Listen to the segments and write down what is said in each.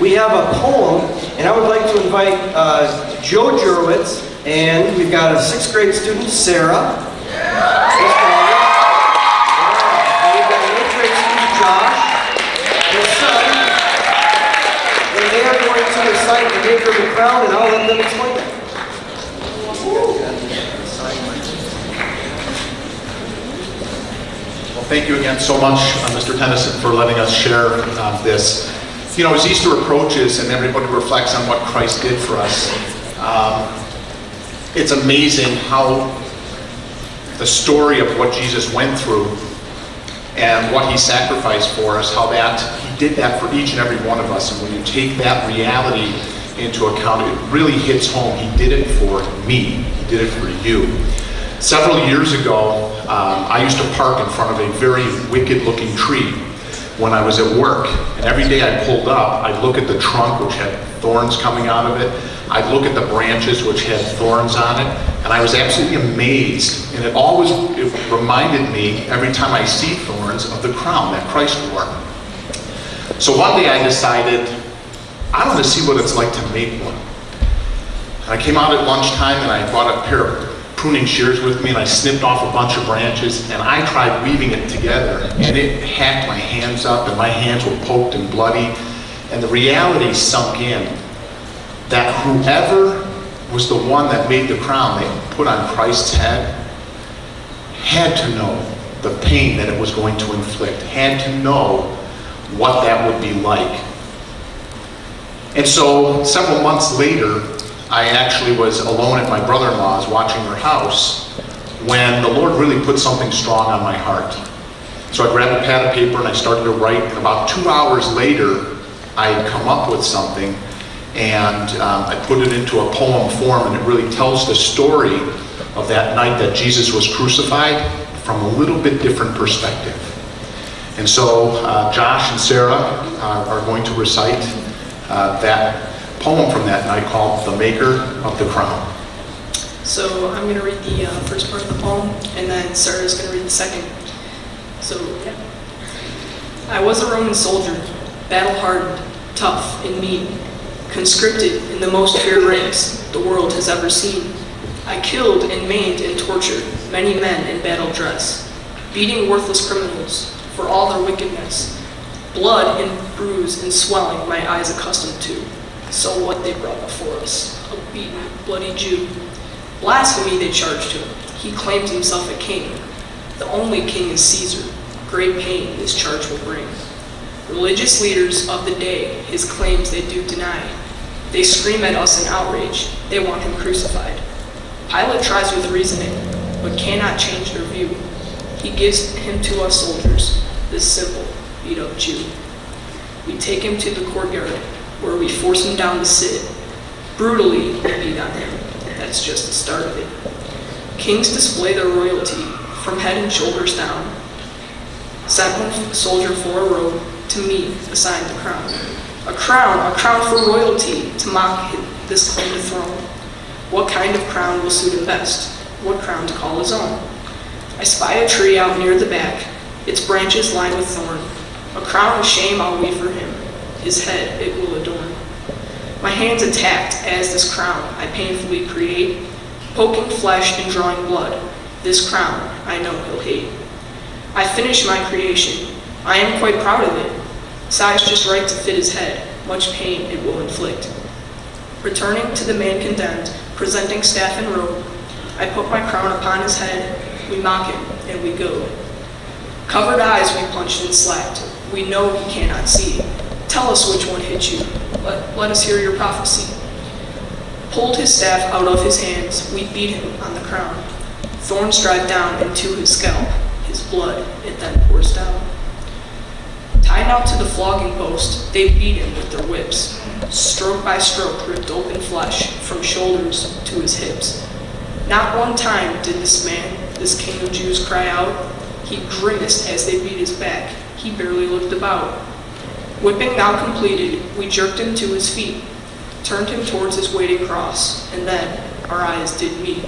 we have a poem, and I would like to invite Joe Jurowitz, and we've got a 6th grade student, Sarah. And we've got an 8th grade student, Josh, and his son. And they are going to recite the Maker of the Crown, and I'll let them explain it. Well, thank you again so much, Mr. Tennyson, for letting us share this. You know, as Easter approaches and everybody reflects on what Christ did for us, it's amazing how the story of what Jesus went through and what he sacrificed for us, how that he did that for each and every one of us. And when you take that reality into account, it really hits home. He did it for me. He did it for you. Several years ago, I used to park in front of a very wicked-looking tree when I was at work. And every day I pulled up, I'd look at the trunk, which had thorns coming out of it. I'd look at the branches, which had thorns on it. And I was absolutely amazed. And it reminded me, every time I see thorns, of the crown that Christ wore. So one day I decided, I want to see what it's like to make one. And I came out at lunchtime and I brought a pair of pruning shears with me, and I snipped off a bunch of branches, and I tried weaving it together, and it hacked my hands up, and my hands were poked and bloody. And the reality sunk in that whoever was the one that made the crown they put on Christ's head had to know the pain that it was going to inflict, had to know what that would be like. And so several months later, I actually was alone at my brother-in-law's watching her house when the Lord really put something strong on my heart. So I grabbed a pad of paper and I started to write, and about 2 hours later I had come up with something, and I put it into a poem form, and it really tells the story of that night that Jesus was crucified from a little bit different perspective. And so Josh and Sarah are going to recite that poem from that night called The Maker of the Crown. So I'm going to read the first part of the poem, and then Sarah's going to read the second. So, yeah. I was a Roman soldier, battle-hardened, tough, and mean, conscripted in the most feared ranks the world has ever seen. I killed and maimed and tortured many men in battle dress, beating worthless criminals for all their wickedness, blood and bruise and swelling my eyes accustomed to. So what they brought before us, a beaten, bloody Jew. Blasphemy they charged him. He claimed himself a king. The only king is Caesar. Great pain this charge will bring. Religious leaders of the day, his claims they do deny. They scream at us in outrage. They want him crucified. Pilate tries with reasoning, but cannot change their view. He gives him to us soldiers, this simple, beat-up Jew. We take him to the courtyard, where we force him down to sit. Brutally, we beat on him. That's just the start of it. Kings display their royalty from head and shoulders down. Sent one soldier for a robe, to me assigned the crown. A crown for royalty, to mock this claim to throne. What kind of crown will suit him best? What crown to call his own? I spy a tree out near the back, its branches lined with thorn. A crown of shame I'll weave for him. His head it will adorn. My hands attacked as this crown I painfully create, poking flesh and drawing blood. This crown I know he'll hate. I finish my creation. I am quite proud of it. Size just right to fit his head. Much pain it will inflict. Returning to the man condemned, presenting staff and robe, I put my crown upon his head. We mock him and we go. Covered eyes we punched and slapped. We know he cannot see. Tell us which one hit you. Let us hear your prophecy. Pulled his staff out of his hands, we beat him on the crown. Thorns drive down into his scalp. His blood, it then pours down. Tied out to the flogging post, they beat him with their whips. Stroke by stroke ripped open flesh from shoulders to his hips. Not one time did this man, this king of Jews, cry out. He grimaced as they beat his back. He barely looked about. Whipping now completed, we jerked him to his feet, turned him towards his waiting cross, and then our eyes did meet.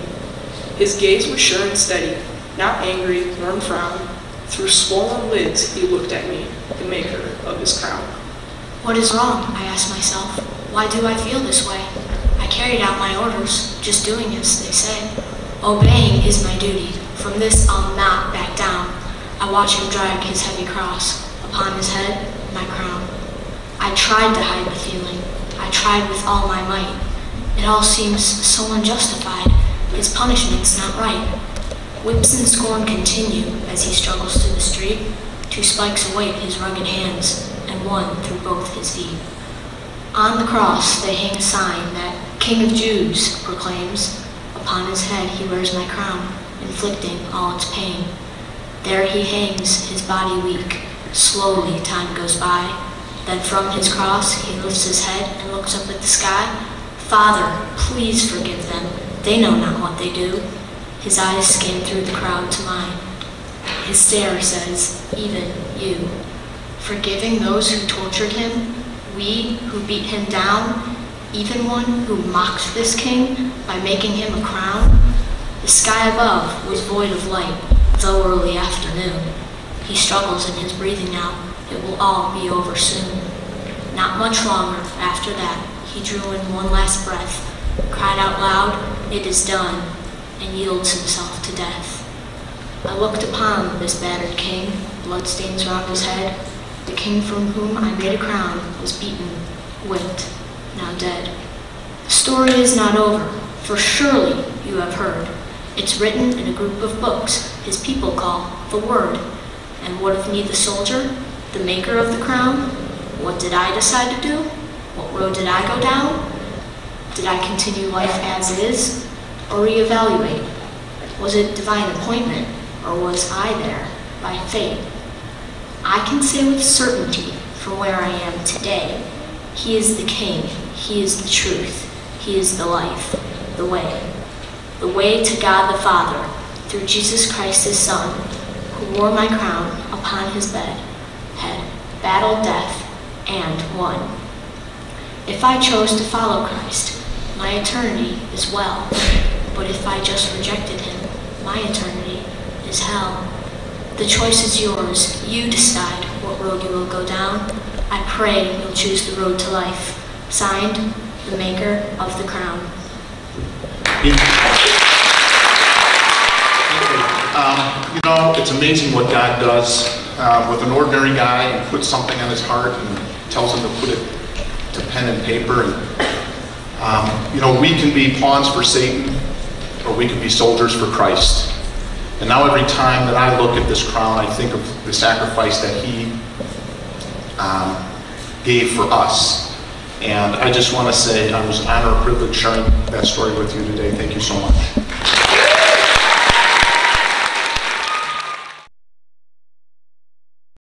His gaze was sure and steady, not angry nor in frown. Through swollen lids he looked at me, the maker of his crown. What is wrong? I asked myself. Why do I feel this way? I carried out my orders, just doing as they say. Obeying is my duty. From this I'll not back down. I watch him drag his heavy cross. Upon his head, my crown. I tried to hide the feeling. I tried with all my might. It all seems so unjustified. His punishment's not right. Whips and scorn continue as he struggles through the street. 2 spikes await his rugged hands, and 1 through both his feet. On the cross they hang a sign that King of Jews proclaims. Upon his head he wears my crown, inflicting all its pain. There he hangs, his body weak. Slowly time goes by. Then from his cross he lifts his head and looks up at the sky. Father, please forgive them. They know not what they do. His eyes scan through the crowd to mine. His stare says, even you. Forgiving those who tortured him, we who beat him down, even one who mocked this king by making him a crown. The sky above was void of light, though early afternoon. He struggles in his breathing now. It will all be over soon. Not much longer after that, he drew in one last breath, cried out loud, "It is done," and yields himself to death. I looked upon this battered king, bloodstains round his head. The king from whom I made a crown was beaten, whipped, now dead. The story is not over, for surely you have heard. It's written in a group of books his people call the Word. And what of me, the soldier, the maker of the crown? What did I decide to do? What road did I go down? Did I continue life as is, or reevaluate? Was it divine appointment, or was I there by fate? I can say with certainty from where I am today, he is the King, he is the truth, he is the life, the way to God the Father, through Jesus Christ his Son, who wore my crown upon his head, battled death, and won. If I chose to follow Christ, my eternity is well, but if I just rejected him, my eternity is hell. The choice is yours. You decide what road you will go down. I pray you'll choose the road to life. Signed, the maker of the crown. You know, it's amazing what God does with an ordinary guy and puts something on his heart and tells him to put it to pen and paper. And, you know, we can be pawns for Satan, or we can be soldiers for Christ. And now every time that I look at this crown, I think of the sacrifice that he gave for us. And I just want to say I was an honor and privilege sharing that story with you today. Thank you so much.